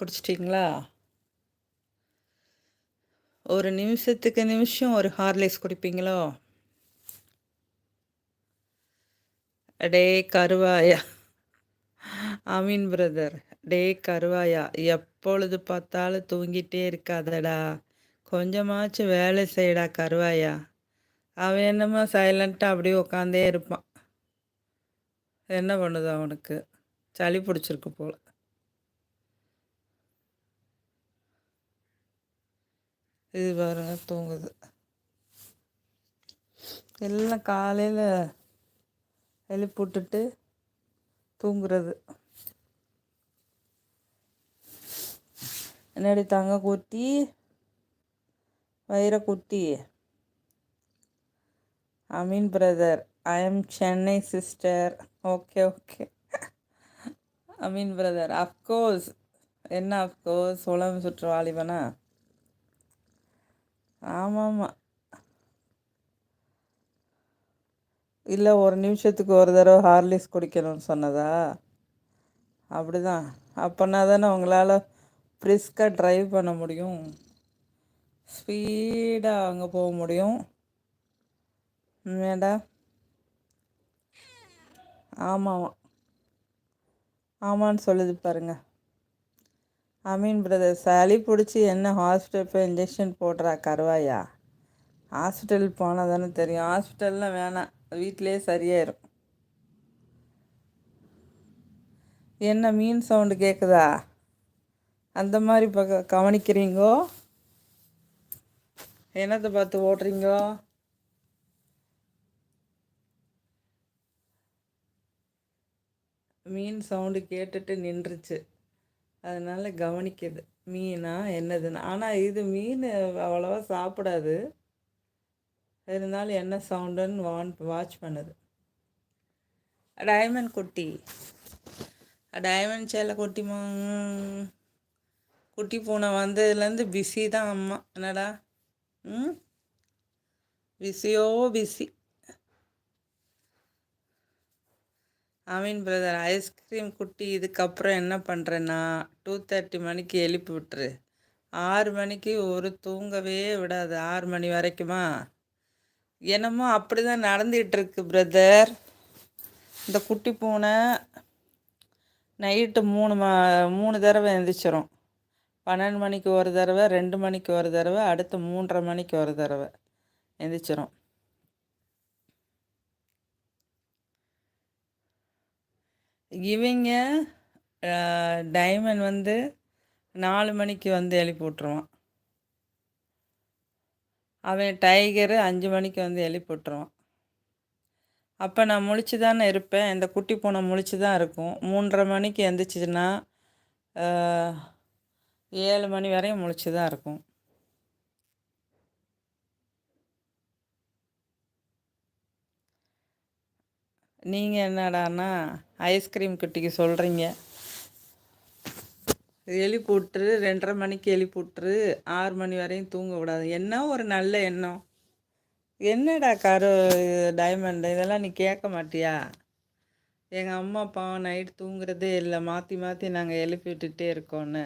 குடிச்சிட்டிங்களா? ஒரு நிமிஷத்துக்கு நிமிஷம் ஒரு ஹார்லிக்ஸ் குடிப்பீங்களோ? டேய் கருவாயா! அமீன் பிரதர். டேய் கருவாயா! எப்பொழுது பார்த்தாலும் தூங்கிட்டே இருக்காதடா. கொஞ்சமாச்சும் வேலை செய்டா கருவாயா! அவன் என்னமோ சைலண்ட்டா அப்படியே உட்காந்தே இருப்பான். என்ன பண்ணுது அவனுக்கு? சளி பிடிச்சிருக்கு போல. இது பாருங்க தூங்குது. எல்லாம் காலையில் எழுப்பிவிட்டுட்டு தூங்குறது. என்னடி தங்க குட்டி, வைர குட்டி. Ameen brother, I am Chennai sister. Okay. Ameen brother, of course. என்ன அஃப்கோர்ஸ்? உலகம் சுற்று வாலிபனா? ஆமாம். இல்லை, ஒரு நிமிஷத்துக்கு ஒரு தடவை ஹார்லிக்ஸ் குடிக்கணும்னு சொன்னதா? அப்படிதான். அப்போனா தானே உங்களால் பிரிஸ்காக ட்ரைவ் பண்ண முடியும், ஸ்பீடாக அங்கே போக முடியும். ஏண்டா? ஆமான்னு சொல்லுது பாருங்க. அமீன் பிரதர், சளி பிடிச்சி என்ன ஹாஸ்பிட்டல் போய் இன்ஜெக்ஷன் போடுறா கருவாயா? ஹாஸ்பிட்டல் போனால் தானே தெரியும். ஹாஸ்பிட்டல்லாம் வேணாம், வீட்டிலே சரியாயிரும். என்ன மீன் சவுண்டு கேட்குதா? அந்த மாதிரி கவனிக்கிறீங்கோ? என்னத்தை பார்த்து ஓடுறீங்கோ? மீன் சவுண்டு கேட்டுட்டு நின்றுச்சு, அதனால் கவனிக்குது. மீனா என்னதுன்னு. ஆனால் இது மீன் அவ்வளோவா சாப்பிடாது, இருந்தாலும் என்ன சவுண்டுன்னு வாட்ச் பண்ணுது. டைமண்ட் குட்டி, டைமண்ட் சேலை குட்டிமா. குட்டி பூனை வந்ததுலேருந்து பிஸி தான் அம்மா. என்னடா? பிஸியோ பிஸி. அமீன் பிரதர், ஐஸ்கிரீம் குட்டி, இதுக்கப்புறம் என்ன பண்ணுறேன்னா 2:30 மணிக்கு எழுப்பி விட்டுரு. 6 மணிக்கு ஒரு தூங்கவே விடாது. 6 மணி வரைக்குமா? என்னமோ அப்படி தான் நடந்துகிட்ருக்கு பிரதர். இந்த குட்டி பூனை நைட்டு 3 தடவை எழுந்திரிச்சிரும். 12 மணிக்கு ஒரு தடவை, 2 மணிக்கு ஒரு தடவை, அடுத்து 3:30 மணிக்கு ஒரு தடவை எழுந்திரிச்சிரும். இவங்க டைமண்ட் 4 மணிக்கு எழுப்பி விட்ருவான். அவன் டைகரு 5 மணிக்கு எழுப்பி விட்ருவான். அப்போ நான் முழிச்சு தானே இருப்பேன். இந்த குட்டி பூனை முழிச்சு தான் இருக்கும். 3:30 மணிக்கு எழுந்திரிச்சின்னா 7 மணி வரையும் முழிச்சு தான் இருக்கும். நீங்கள் என்னடான்னா ஐஸ்கிரீம் குட்டிக்கு சொல்கிறீங்க எழுப்பி விட்டுரு, 2:30 மணிக்கு எழுப்பி விட்டுரு, 6 மணி வரையும் தூங்க விடாது. என்ன ஒரு நல்ல எண்ணம். என்னடா டைமண்ட், இதெல்லாம் நீ கேட்க மாட்டியா? எங்கள் அம்மா அப்பாவும் நைட்டு தூங்குறதே இல்லை, மாற்றி மாற்றி நாங்கள் எழுப்பி விட்டுட்டே இருக்கோன்னு.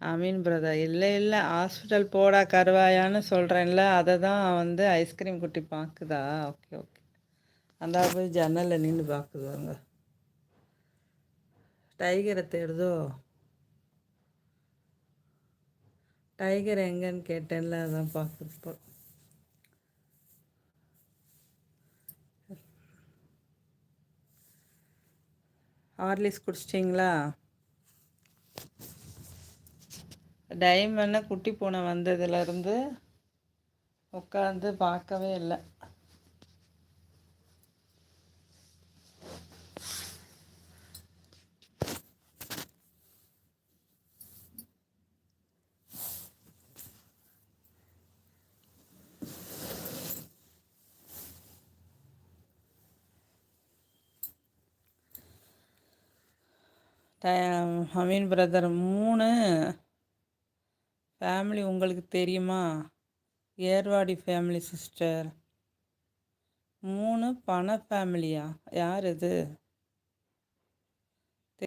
அமீன் பிரதர், இல்லை ஹாஸ்பிட்டல் போடா கருவாயான்னு சொல்கிறேன்ல, அதை தான் ஐஸ்கிரீம் குட்டி பார்க்குதா? ஓகே. அந்த போய் ஜன்னலில் நின்று பார்க்குதுவாங்க. டைகரை தேடுதோ? டைகர் எங்கன்னு கேட்டேன்ல, அதான் பார்க்குறப்போ. ஹார்லிக்ஸ் குடிச்சிட்டிங்களா? டைமண்ட் குட்டி பூனை வந்ததுலேருந்து உட்காந்து பார்க்கவே இல்லை. அமீன் பிரதர், 3 ஃபேமிலி உங்களுக்கு தெரியுமா? Ervadi family sister. 3 பண ஃபேமிலியா? யார் இது?